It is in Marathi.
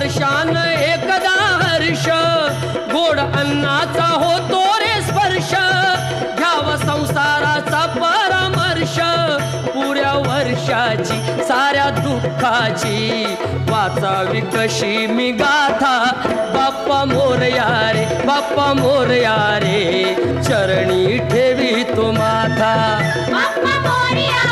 वर्षान एकदा हर्ष, गोड अन्नाचा होतो रे स्पर्श, घ्यावा संसाराचा परामर्श, पुऱ्या वर्षाची साऱ्या दुःखाची वाचावी कशी मी गाथा, बाप्पा मोरया रे, बाप्पा मोरया रे, चरणी ठेवी तो माथा, बाप्पा मोरया